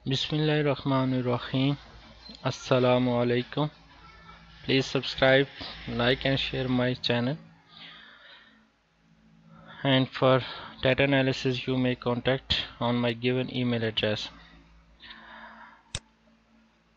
Bismillahirrahmanirrahim. Assalamu alaikum. Please subscribe, like and share my channel. And for data analysis you may contact on my given email address.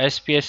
SPS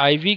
IV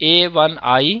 A1I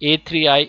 A3I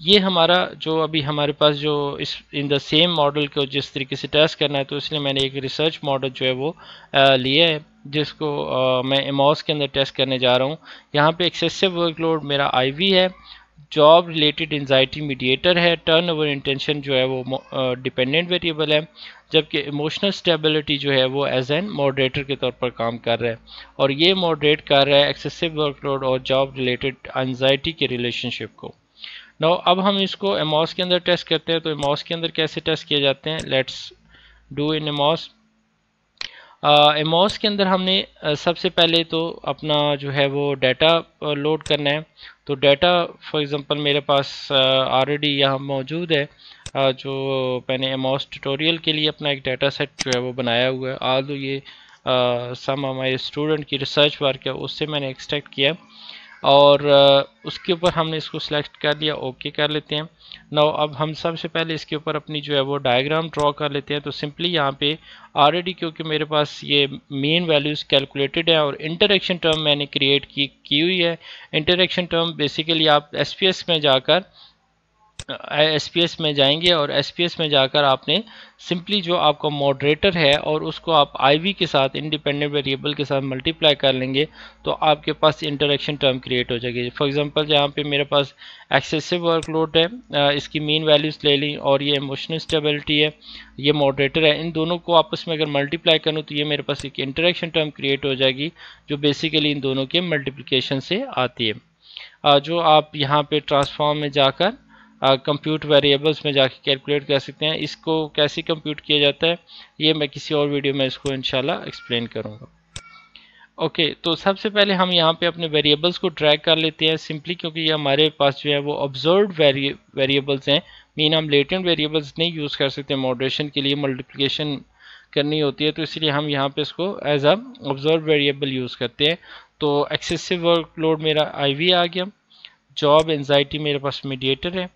یہ ہمارا جو ابھی ہمارے پاس جو اس ان the same model کو جس طریقے سے ٹیسٹ کرنا ہے، تو اس لیے میں نے ایک ریسرچ ماڈل جو ہے وہ لیا ہے، جس کو میں ایموس کے اندر ٹیسٹ کرنے جا رہا ہوں۔ یہاں پہ ایکسیسو ورک لوڈ میرا آئی وی ہے، جاب ریلیٹڈ انزائٹی میڈیٹر ہے، ٹرن اوور انٹینشن جو ہے وہ ڈیپینڈنٹ ویریبل ہے، جبکہ ایموشنل سٹیبلٹی جو ہے وہ ایز این ماڈریٹر کے طور پر کام کر رہا ہے، اور یہ ماڈریٹ کر رہا ہے ایکسیسو ورک لوڈ اور جاب ریلیٹڈ انزائٹی کے ریلیشن شپ کو۔ نو اب ہم اس کو ایموس کے اندر ٹیسٹ کرتے ہیں، تو ایموس کے اندر کیسے ٹیسٹ کیے جاتے ہیں، let's do in Amos. Amos کے اندر ہم نے سب سے پہلے تو اپنا جو ہے وہ ڈیٹا لوڈ کرنا ہے۔ تو ڈیٹا فار ایگزامپل میرے پاس آلریڈی یہاں موجود ہے، جو میں نے ایموس ٹیوٹوریل کے لیے اپنا ایک ڈیٹا سیٹ جو ہے وہ بنایا ہوا ہے، آلدو یہ سم ہمارے اسٹوڈنٹ کی ریسرچ ورک ہے، اس سے میں نے ایکسٹریکٹ کیا، اور اس کے اوپر ہم نے اس کو سلیکٹ کر لیا، اوکے کر لیتے ہیں۔ نو اب ہم سب سے پہلے اس کے اوپر اپنی جو ہے وہ ڈائیگرام ڈرا کر لیتے ہیں۔ تو سمپلی یہاں پہ آلریڈی کیونکہ میرے پاس یہ مین ویلیوز کیلکولیٹڈ ہے اور انٹریکشن ٹرم میں نے کریٹ کی ہوئی ہے۔ انٹریکشن ٹرم بیسیکلی آپ ایس پی ایس میں جائیں گے، اور ایس پی ایس میں جا کر آپ نے سمپلی جو آپ کا ماڈریٹر ہے اور اس کو آپ آئی وی کے ساتھ انڈیپینڈنٹ ویریبل کے ساتھ ملٹیپلائی کر لیں گے، تو آپ کے پاس انٹریکشن ٹرم کریٹ ہو جائے گی۔ فار ایگزامپل جہاں پہ میرے پاس ایکسیسو ورک لوڈ ہے، اس کی مین ویلیوز لے لیں، اور یہ ایموشنل اسٹیبلٹی ہے، یہ ماڈریٹر ہے، ان دونوں کو آپس میں اگر ملٹیپلائی کروں تو یہ میرے پاس ایک انٹریکشن ٹرم کریٹ ہو جائے گی، جو بیسیکلی ان دونوں کے ملٹیپلیکیشن سے آتی ہے، جو آپ یہاں پہ ٹرانسفارم میں جا کر کمپیوٹ ویریبلز میں جا کے کیلکولیٹ کر سکتے ہیں۔ اس کو کیسے کمپیوٹ کیا جاتا ہے یہ میں کسی اور ویڈیو میں اس کو انشاءاللہ ایکسپلین کروں گا۔ اوکے، تو سب سے پہلے ہم یہاں پہ اپنے ویریبلز کو ٹریک کر لیتے ہیں، سمپلی کیونکہ یہ ہمارے پاس جو ہے وہ آبزروڈ ویریبلز ہیں، مین ہم لیٹنٹ ویریبلز نہیں یوز کر سکتے، ماڈریشن کے لیے ملٹیپلیکیشن کرنی ہوتی ہے، تو اس لیے ہم یہاں پہ اس کو as a observed variable use کرتے ہیں۔ تو ایکسیسو ورک لوڈ میرا آئی وی آ گیا، جاب انزائٹی میرے پاس میڈیٹر ہے،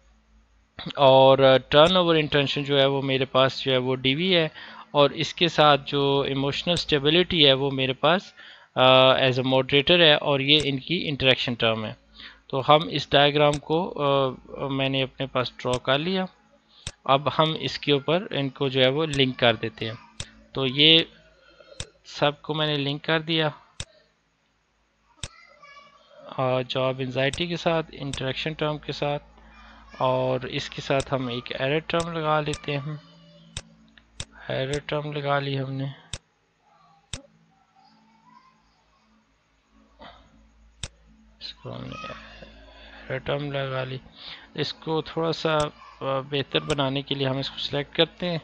اور ٹرن اوور انٹینشن جو ہے وہ میرے پاس جو ہے وہ ڈی وی ہے، اور اس کے ساتھ جو ایموشنل اسٹیبلٹی ہے وہ میرے پاس ایز اے ماڈریٹر ہے، اور یہ ان کی انٹریکشن ٹرم ہے۔ تو ہم اس ڈائیگرام کو میں نے اپنے پاس ڈرا کر لیا، اب ہم اس کے اوپر ان کو جو ہے وہ لنک کر دیتے ہیں۔ تو یہ سب کو میں نے لنک کر دیا، جاب انزائٹی کے ساتھ، انٹریکشن ٹرم کے ساتھ، اور اس کے ساتھ ہم ایک ایرر ٹرم لگا لیتے ہیں، ایرر ٹرم لگا لی ہم نے، اس کو ہم نے ایرر ٹرم لگا لی۔ اس کو تھوڑا سا بہتر بنانے کے لیے ہم اس کو سلیکٹ کرتے ہیں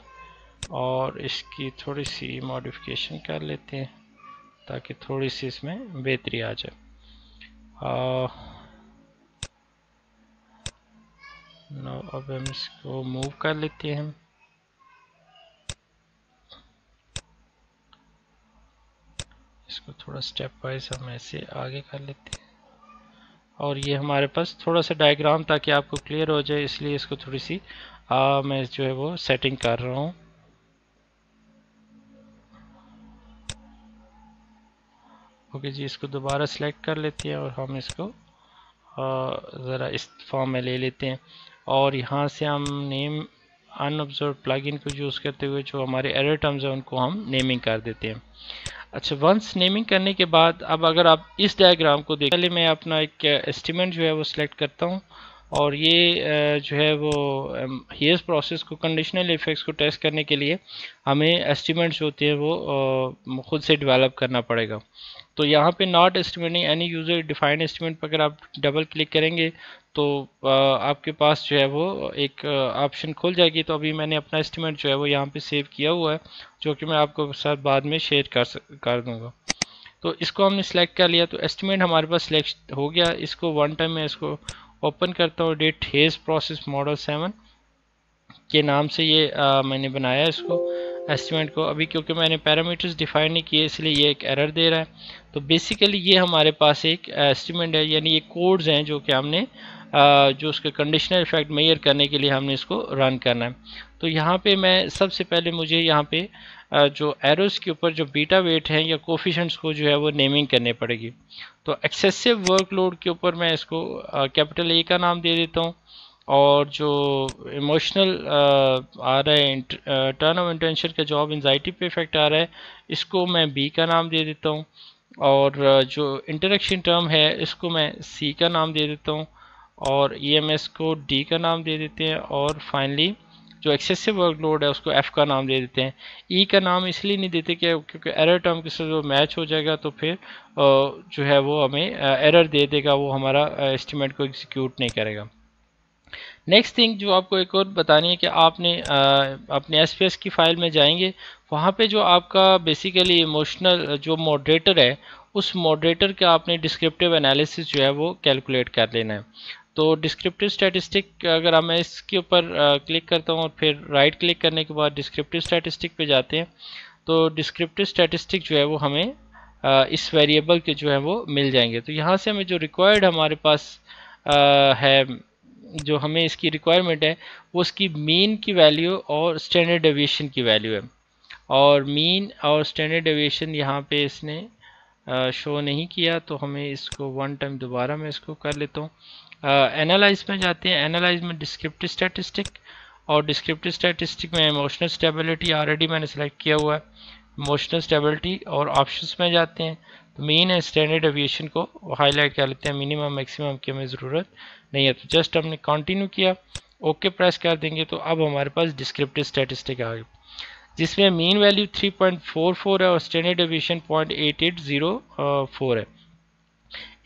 اور اس کی تھوڑی سی ماڈیفکیشن کر لیتے ہیں تاکہ تھوڑی سی اس میں بہتری آ جائے۔ اب ہم اس کو موو کر لیتے ہیں، اس کو تھوڑا سٹیپ وائز ہم ایسے آگے کر لیتے ہیں، اور یہ ہمارے پاس تھوڑا سا ڈائیگرام تاکہ آپ کو کلیئر ہو جائے، اس لیے اس کو تھوڑی سی میں جو ہے وہ سیٹنگ کر رہا ہوں۔ اوکے جی، اس کو دوبارہ سلیکٹ کر لیتے ہیں اور ہم اس کو ذرا اس فارم میں لے لیتے ہیں، اور یہاں سے ہم نیم ان آبزرو پلگ ان کو یوز کرتے ہوئے جو ہمارے ایرر ٹرمز ہیں ان کو ہم نیمنگ کر دیتے ہیں۔ اچھا، ونس نیمنگ کرنے کے بعد اب اگر آپ اس ڈائیگرام کو دیکھیں، پہلے میں اپنا ایک اسٹیمیٹ جو ہے وہ سلیکٹ کرتا ہوں، اور یہ جو ہے وہ ہیئرس پروسیس کو کنڈیشنل ایفیکٹس کو ٹیسٹ کرنے کے لیے ہمیں اسٹیمیٹس ہوتے ہیں وہ خود سے ڈیولپ کرنا پڑے گا۔ تو یہاں پہ not estimating any user defined estimate پر اگر آپ ڈبل کلک کریں گے تو آپ کے پاس جو ہے وہ ایک آپشن کھل جائے گی۔ تو ابھی میں نے اپنا اسٹیمیٹ جو ہے وہ یہاں پہ سیو کیا ہوا ہے، جو کہ میں آپ کو ساتھ بعد میں شیئر کر دوں گا۔ تو اس کو ہم نے سلیکٹ کر لیا، تو اسٹیمیٹ ہمارے پاس سلیکٹ ہو گیا۔ اس کو ون ٹائم میں اس کو اوپن کرتا ہوں، ڈیٹ ہیز پروسیس ماڈل 7 کے نام سے یہ میں نے بنایا اس کو اسٹیمیٹ کو۔ ابھی کیونکہ میں نے پیرامیٹرز ڈیفائن نہیں کیے اس لیے یہ ایک ایرر دے رہا ہے۔ تو بیسیکلی یہ ہمارے پاس ایک اسٹیمیٹ ہے، یعنی یہ کوڈز ہیں جو کہ ہم نے جو اس کے کنڈیشنل ایفیکٹ میئر کرنے کے لیے ہم نے اس کو رن کرنا ہے۔ تو یہاں پہ میں سب سے پہلے مجھے یہاں پہ جو ایروز کے اوپر جو بیٹا ویٹ ہیں یا کوفیشنٹس کو جو ہے وہ نیمنگ کرنے پڑے گی۔ تو ایکسیسو ورک لوڈ کے اوپر میں اس کو کیپٹل اے کا نام دے دیتا ہوں، اور جو ایموشنل آ رہا ہے ٹرن آف انٹینشن کا جاب انزائٹی پہ افیکٹ آ رہا ہے، اس کو میں بی کا نام دے دیتا ہوں، اور جو انٹریکشن ٹرم ہے اس کو میں سی کا نام دے دیتا ہوں، اور ای ایم ایس کو ڈی کا نام دے دیتے ہیں، اور فائنلی جو ایکسیسو ورک لوڈ ہے اس کو ایف کا نام دے دیتے ہیں۔ ای کا نام اس لیے نہیں دیتے کہ کیونکہ ایرر ٹرم کے ساتھ جو میچ ہو جائے گا تو پھر جو ہے وہ ہمیں ایرر دے دے گا، وہ ہمارا اسٹیمیٹ کو ایگزیکیوٹ نہیں کرے گا۔ نیکسٹ تھنگ جو آپ کو ایک اور بتانی ہے کہ آپ نے اپنے ایس پی ایس کی فائل میں جائیں گے، وہاں پہ جو آپ کا بیسیکلی ایموشنل جو ماڈریٹر ہے، اس ماڈریٹر کا آپ نے ڈسکرپٹیو انالیسس جو ہے وہ کیلکولیٹ کر لینا ہے۔ تو ڈسکرپٹیو اسٹیٹسٹک اگر میں اس کے اوپر کلک کرتا ہوں اور پھر رائٹ کلک کرنے کے بعد ڈسکرپٹیو اسٹیٹسٹک پہ جاتے ہیں، تو ڈسکرپٹیو اسٹیٹسٹک جو ہے وہ ہمیں اس ویریبل کے جو ہے وہ مل جائیں گے۔ تو یہاں سے ہمیں جو ریکوائرڈ ہمارے پاس ہے، جو ہمیں اس کی ریکوائرمنٹ ہے، وہ اس کی مین کی ویلیو اور اسٹینڈرڈ ڈیویشن کی ویلیو ہے، اور مین اور اسٹینڈرڈ ڈیویشن یہاں پہ اس نے شو نہیں کیا، تو ہمیں اس کو ون ٹائم دوبارہ میں اس کو کر لیتا ہوں۔ اینالائز میں جاتے ہیں، اینالائز میں ڈسکرپٹیو اسٹیٹسٹک، اور ڈسکرپٹیو اسٹیٹسٹک میں ایموشنل اسٹیبلٹی آلریڈی میں نے سلیکٹ کیا ہوا ہے، ایموشنل اسٹیبلٹی، اور آپشنس میں جاتے ہیں، تو مین ہے اسٹینڈرڈ ڈیویشن کو ہائی لائٹ کر لیتے ہیں، منیمم میکسیمم کی ہمیں ضرورت نہیں ہے، تو جسٹ ہم نے کنٹینیو کیا، اوکے پریس کر دیں گے، تو اب ہمارے پاس ڈسکرپٹیو اسٹیٹسٹک آ گئی، جس میں مین ویلیو 3.44 ہے اور اسٹینڈرڈ ڈیویشن 0.8804 ہے۔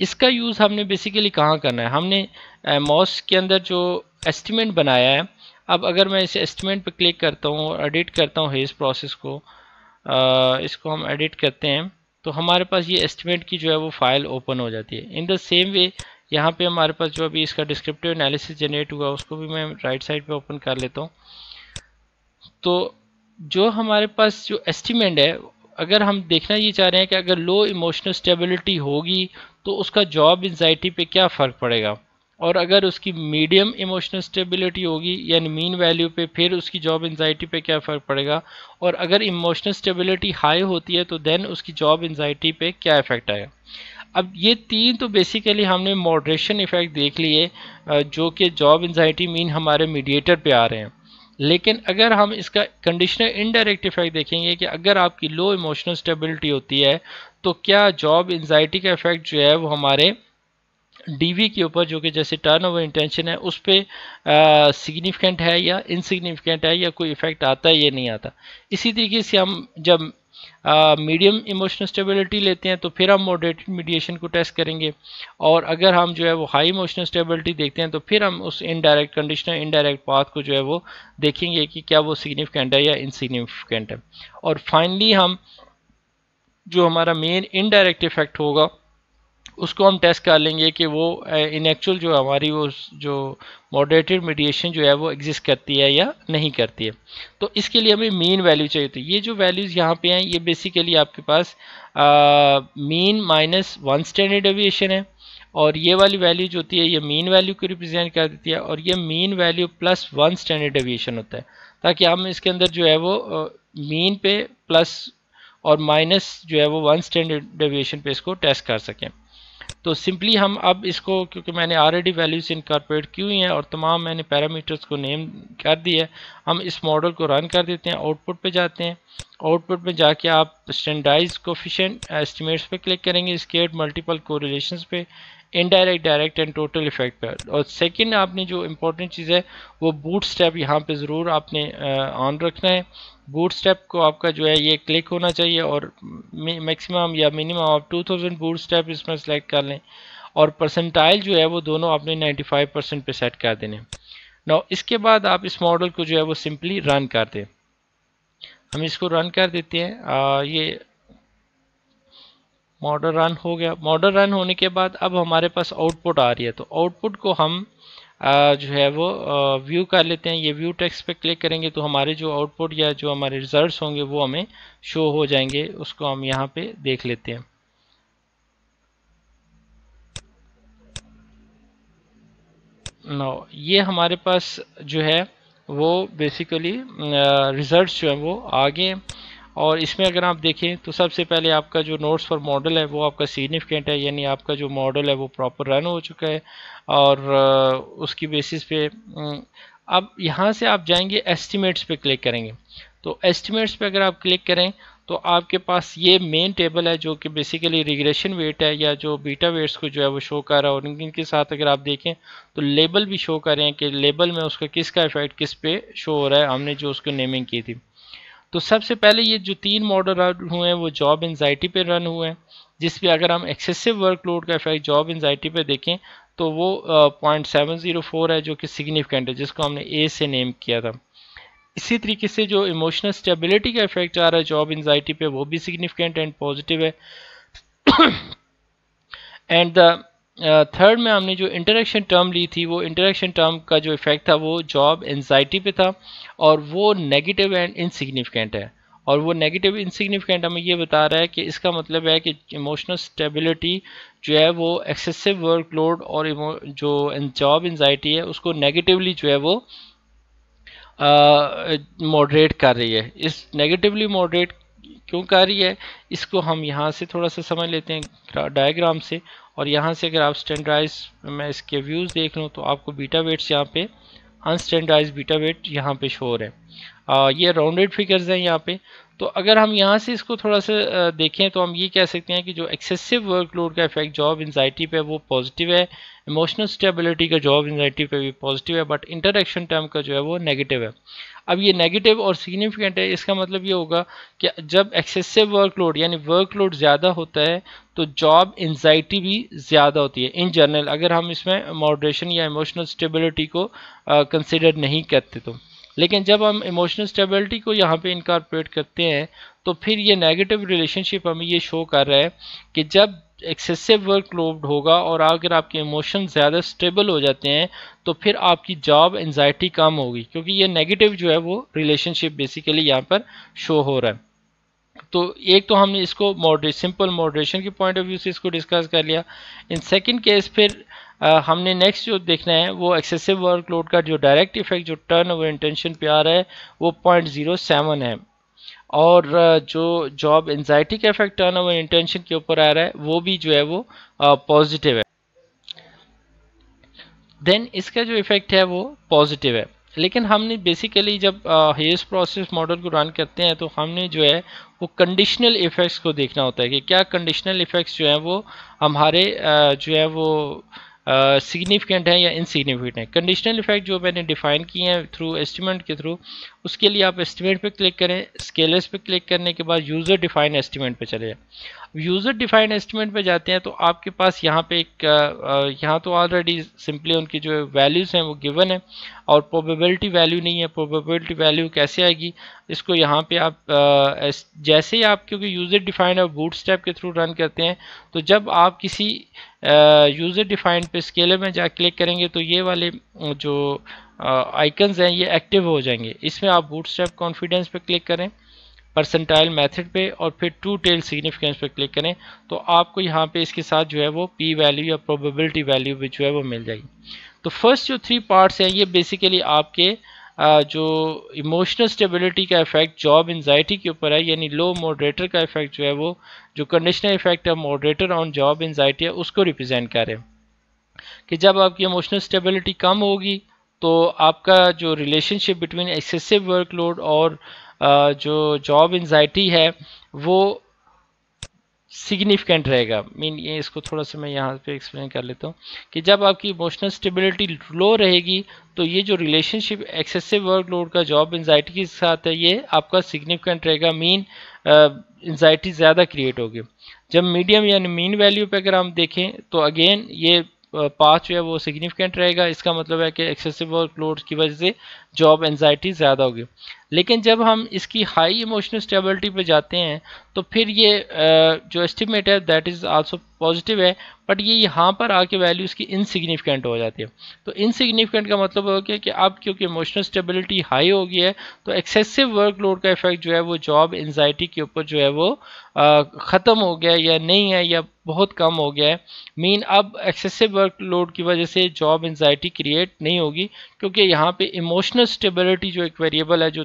اس کا یوز ہم نے بیسیکلی کہاں کرنا ہے؟ ہم نے موس کے اندر جو ایسٹیمیٹ بنایا ہے، اب اگر میں اس ایسٹیمیٹ پہ کلک کرتا ہوں اور ایڈٹ کرتا ہوں ہیز پروسیس کو، اس کو ہم ایڈٹ کرتے ہیں، تو ہمارے پاس یہ ایسٹیمیٹ کی جو ہے وہ فائل اوپن ہو جاتی ہے۔ ان دا سیم وے یہاں پہ ہمارے پاس جو ابھی اس کا ڈسکرپٹیو انالیسس جنریٹ ہوا، اس کو بھی میں رائٹ سائڈ پہ اوپن کر لیتا ہوں۔ تو جو ہمارے پاس جو ایسٹیمیٹ ہے، اگر ہم دیکھنا یہ چاہ رہے ہیں کہ اگر لو ایموشنل اسٹیبلٹی ہوگی تو اس کا جاب انزائٹی پہ کیا فرق پڑے گا، اور اگر اس کی میڈیم ایموشنل اسٹیبلٹی ہوگی یعنی مین ویلیو پہ، پھر اس کی جاب انزائٹی پہ کیا فرق پڑے گا، اور اگر ایموشنل اسٹیبلٹی ہائی ہوتی ہے تو دین اس کی جاب انزائٹی پہ کیا افیکٹ آئے گا۔ اب یہ تین تو بیسیکلی ہم نے ماڈریشن ایفیکٹ دیکھ لیے، جو کہ جاب انزائٹی مین ہمارے میڈیٹر پہ آ رہے ہیں، لیکن اگر ہم اس کا کنڈیشنل انڈائریکٹ ایفیکٹ دیکھیں گے کہ اگر آپ کی لو ایموشنل اسٹیبلٹی ہوتی ہے تو کیا جاب انزائٹی کا ایفیکٹ جو ہے وہ ہمارے ڈی وی کے اوپر، جو کہ جیسے ٹرن اوور انٹینشن ہے، اس پہ سگنیفیکنٹ ہے یا انسگنیفیکنٹ ہے، یا کوئی ایفیکٹ آتا ہے یا نہیں آتا۔ اسی طریقے سے ہم جب میڈیم ایموشنل اسٹیبلٹی لیتے ہیں تو پھر ہم ماڈریٹڈ میڈیشن کو ٹیسٹ کریں گے، اور اگر ہم جو ہے وہ ہائی ایموشنل اسٹیبلٹی دیکھتے ہیں تو پھر ہم اس انڈائریکٹ کنڈیشنل انڈائریکٹ پاتھ کو جو ہے وہ دیکھیں گے کہ کیا وہ سگنیفیکنٹ ہے یا انسگنیفیکنٹ ہے، اور فائنلی ہم جو ہمارا مین انڈائریکٹ ایفیکٹ ہوگا اس کو ہم ٹیسٹ کر لیں گے کہ وہ ان ایکچوئل جو ہماری وہ جو ماڈریٹڈ میڈیشن جو ہے وہ ایگزسٹ کرتی ہے یا نہیں کرتی ہے۔ تو اس کے لیے ہمیں مین ویلیو چاہیے تھی۔ یہ جو ویلیوز یہاں پہ ہیں یہ بیسیکلی آپ کے پاس مین مائنس 1 اسٹینڈرڈ ڈیویشن ہے، اور یہ والی ویلیو جو ہوتی ہے یہ مین ویلیو کو ریپرزینٹ کر دیتی ہے، اور یہ mean value plus 1 standard deviation ہوتا ہے، تاکہ ہم اس کے اندر جو ہے وہ مین پہ پلس اور مائنس جو ہے وہ 1 اسٹینڈرڈ ڈیویشن پہ اس کو ٹیسٹ کر سکیں۔ تو سمپلی ہم اب اس کو، کیونکہ میں نے آلریڈی ویلیوز انکارپوریٹ کی ہوئی ہیں اور تمام میں نے پیرامیٹرز کو نیم کر دی ہے، ہم اس ماڈل کو رن کر دیتے ہیں، آؤٹ پٹ پہ جاتے ہیں، آؤٹ پٹ میں جا کے آپ اسٹینڈرڈائز کوفیشینٹ ایسٹیمیٹس پہ کلک کریں گے، اسکیئرڈ ملٹیپل کوریلیشنز پہ، indirect direct and total effect پہ، اور سیکنڈ آپ نے جو امپورٹنٹ چیز ہے وہ بوٹ سٹیپ یہاں پہ ضرور آپ نے آن رکھنا ہے۔ بوٹ سٹیپ کو آپ کا جو ہے یہ کلک ہونا چاہیے، اور میکسیمم یا منیمم آپ 2000 بوٹ سٹیپ اس میں سلیکٹ کر لیں، اور پرسنٹائل جو ہے وہ دونوں آپ نے 95% پہ سیٹ کر دینے۔ نو اس کے بعد آپ اس ماڈل کو جو ہے وہ سمپلی رن کر دیں۔ ہم اس کو رن کر دیتے ہیں، یہ ماڈل رن ہو گیا۔ ماڈل رن ہونے کے بعد اب ہمارے پاس آؤٹ پٹ آ رہی ہے، تو آؤٹ پٹ کو ہم جو ہے وہ ویو کر لیتے ہیں۔ یہ ویو ٹیکسٹ پہ کلک کریں گے تو ہمارے جو آؤٹ پٹ یا جو ہمارے ریزلٹس ہوں گے وہ ہمیں شو ہو جائیں گے، اس کو ہم یہاں پہ دیکھ لیتے ہیں۔ نو یہ ہمارے پاس جو ہے وہ بیسیکلی ریزلٹس جو ہیں وہ آگے ہیں، اور اس میں اگر آپ دیکھیں تو سب سے پہلے آپ کا جو نوٹس فار ماڈل ہے وہ آپ کا سگنیفیکنٹ ہے، یعنی آپ کا جو ماڈل ہے وہ پراپر رن ہو چکا ہے، اور اس کی بیسس پہ اب یہاں سے آپ جائیں گے ایسٹیمیٹس پہ کلک کریں گے. تو ایسٹیمیٹس پہ اگر آپ کلک کریں تو آپ کے پاس یہ مین ٹیبل ہے جو کہ بیسیکلی ریگریشن ویٹ ہے یا جو بیٹا ویٹس کو جو ہے وہ شو کر رہا ہے، اور ان کے ساتھ اگر آپ دیکھیں تو لیبل بھی شو کر رہے ہیں کہ لیبل میں اس کا کس کا ایفیکٹ کس پہ شو ہو رہا ہے، ہم نے جو اس کو نیمنگ کی تھی. تو سب سے پہلے یہ جو 3 ماڈل رن ہوئے ہیں وہ جاب انزائٹی پہ رن ہوئے ہیں، جس پہ اگر ہم ایکسیسو ورک لوڈ کا ایفیکٹ جاب انزائٹی پہ دیکھیں تو وہ 0.704 ہے جو کہ سگنیفیکنٹ ہے، جس کو ہم نے اے سے نیم کیا تھا. اسی طریقے سے جو ایموشنل اسٹیبلٹی کا ایفیکٹ آ رہا ہے جاب انزائٹی پہ وہ بھی سگنیفیکنٹ اینڈ پازیٹیو ہے. اینڈ تھرڈ میں ہم نے جو انٹریکشن ٹرم لی تھی وہ انٹریکشن ٹرم کا جو ایفیکٹ تھا وہ جاب انزائٹی پہ تھا، اور وہ نیگیٹو اینڈ انسگنیفیکنٹ ہے. اور وہ نیگیٹو انسگنیفیکنٹ ہمیں یہ بتا رہا ہے کہ اس کا مطلب ہے کہ ایموشنل اسٹیبلٹی جو ہے وہ ایکسیسو ورک لوڈ اور جو جاب انزائٹی ہے اس کو نیگیٹیولی جو ہے وہ ماڈریٹ کر رہی ہے. اس نیگیٹیولی ماڈریٹ کیوں کر رہی ہے اس کو ہم یہاں سے تھوڑا سا سمجھ لیتے ہیں ڈائیگرام سے. اور یہاں سے اگر آپ اسٹینڈرڈائز میں اس کے ویوز دیکھ لوں تو آپ کو بیٹا ویٹس یہاں پہ انسٹینڈرڈائز بیٹا ویٹ یہاں پہ شو ہو رہے ہیں. یہ راؤنڈڈ فگرز ہیں یہاں پہ. تو اگر ہم یہاں سے اس کو تھوڑا سا دیکھیں تو ہم یہ کہہ سکتے ہیں کہ جو ایکسیسو ورک لوڈ کا ایفیکٹ جاب انزائٹی پہ وہ پازیٹیو ہے، ایموشنل اسٹیبلٹی کا جاب انزائٹی پہ بھی پازیٹیو ہے، بٹ انٹریکشن ٹرم کا جو ہے وہ نیگیٹیو ہے. اب یہ نیگیٹیو اور سگنیفیکنٹ ہے، اس کا مطلب یہ ہوگا کہ جب ایکسیسو ورک لوڈ یعنی ورک لوڈ زیادہ ہوتا ہے تو جاب انزائٹی بھی زیادہ ہوتی ہے ان جنرل، اگر ہم اس میں ماڈریشن یا ایموشنل اسٹیبلٹی کو کنسیڈر نہیں کرتے تو. لیکن جب ہم ایموشنل اسٹیبلٹی کو یہاں پہ انکارپوریٹ کرتے ہیں تو پھر یہ نیگیٹو ریلیشن شپ ہمیں یہ شو کر رہا ہے کہ جب ایکسیسو ورک لوڈ ہوگا اور اگر آپ کے ایموشن زیادہ اسٹیبل ہو جاتے ہیں تو پھر آپ کی جاب انزائٹی کم ہوگی، کیونکہ یہ نیگیٹو جو ہے وہ ریلیشن شپ بیسیکلی یہاں پر شو ہو رہا ہے. تو ایک تو ہم نے اس کو سمپل ماڈریشن کے پوائنٹ آف ویو سے اس کو ڈسکس کر لیا. ان سیکنڈ کیس پھر ہم نے نیکسٹ جو دیکھنا ہے وہ ایکسیسو ورک لوڈ کا جو ڈائریکٹ ایفیکٹ جو ٹرن اوور انٹینشن پہ آ رہا ہے وہ 0.07 ہے، اور جو جاب انزائٹی کا ایفیکٹ ٹرن اوور انٹینشن کے اوپر آ رہا ہے وہ بھی جو ہے وہ پازیٹیو ہے. دین اس کا جو ایفیکٹ ہے وہ پازیٹیو ہے. لیکن ہم نے بیسیکلی جب ہیئرس پروسیس ماڈل کو رن کرتے ہیں تو ہم نے جو ہے وہ کنڈیشنل ایفیکٹس کو دیکھنا ہوتا ہے کہ کیا کنڈیشنل ایفیکٹس جو ہیں وہ ہمارے جو ہے وہ سگنیفیکنٹ ہیں یا انسگنیفیکنٹ ہیں. کنڈیشنل ایفیکٹ جو میں نے ڈیفائن کیے ہیں تھرو ایسٹیمیٹ کے تھرو، اس کے لیے آپ ایسٹیمیٹ پہ کلک کریں، اسکیلرس پہ کلک کرنے کے بعد یوزر ڈیفائن ایسٹیمیٹ پہ چلے جائیں. یوزر ڈیفائن ایسٹیمیٹ پہ جاتے ہیں تو آپ کے پاس یہاں پہ ایک یہاں تو آلریڈی سمپلی ان کی جو ویلیوز ہیں وہ گیون ہے اور پروبیبلٹی ویلیو نہیں ہے. پروبیبلٹی ویلیو کیسے آئے گی اس کو یہاں پہ آپ جیسے ہی آپ کیونکہ یوزر ڈیفائن اور بوٹ اسٹیپ کے تھرو رن کرتے ہیں تو جب آپ کسی یوزر ڈیفائن پہ اسکیلر میں جا کلک کریں گے تو یہ والے جو آئیکنز ہیں یہ ایکٹیو ہو جائیں گے. اس میں آپ بوٹ اسٹیپ کانفیڈنس پہ کلک کریں، پرسنٹائل میتھڈ پہ، اور پھر ٹو ٹیل سگنیفیکنس پہ کلک کریں تو آپ کو یہاں پہ اس کے ساتھ جو ہے وہ پی ویلیو یا پروبیبلٹی ویلیو بھی جو ہے وہ مل جائے گی. تو فرسٹ جو 3 پارٹس ہیں یہ بیسیکلی آپ کے جو ایموشنل اسٹیبلٹی کا ایفیکٹ جاب انزائٹی کے اوپر ہے، یعنی لو ماڈریٹر کا ایفیکٹ جو ہے وہ جو کنڈیشنل ایفیکٹ ہے ماڈریٹر آن جاب انزائٹی ہے اس کو ریپرزینٹ کر رہے ہیں. کہ جب آپ کی ایموشنل اسٹیبلٹی کم ہوگی تو آپ کا جو relationship between excessive workload اور جو جاب انزائٹی ہے وہ سگنیفیکنٹ رہے گا. یہ اس کو تھوڑا سا میں یہاں پہ ایکسپلین کر لیتا ہوں کہ جب آپ کی ایموشنل اسٹیبلٹی لو رہے گی تو یہ جو ریلیشن شپ ایکسیسو ورک لوڈ کا جاب انزائٹی کے ساتھ ہے یہ آپ کا سگنیفیکنٹ رہے گا، انزائٹی زیادہ کریٹ ہوگی. جب میڈیم یعنی مین ویلیو پہ اگر ہم دیکھیں تو اگین یہ پاتھ جو ہے وہ سگنیفیکنٹ رہے گا. اس کا مطلب ہے کہ ایکسیسو ورک لوڈ کی وجہ سے جاب انزائٹی زیادہ ہوگی. لیکن جب ہم اس کی ہائی ایموشنل اسٹیبلٹی پہ جاتے ہیں تو پھر یہ جو اسٹیمیٹ ہے دیٹ از آلسو پازیٹیو ہے، بٹ یہ یہاں پر آ کے ویلیوز کی انسگنیفیکنٹ ہو جاتی ہے. تو انسگنیفیکنٹ کا مطلب ہو گیا کہ اب کیونکہ ایموشنل اسٹیبلٹی ہائی ہو گئی ہے تو ایکسیسو ورک لوڈ کا ایفیکٹ جو ہے وہ جاب انزائٹی کے اوپر جو ہے وہ ختم ہو گیا یا نہیں ہے یا بہت کم ہو گیا ہے. اب ایکسیسو ورک لوڈ کی وجہ سے جاب انزائٹی کریٹ نہیں ہوگی کیونکہ یہاں پہ ایموشنل اسٹیبلٹی جو ایک ویریبل ہے جو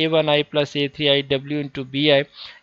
A1I + A3I W × BI,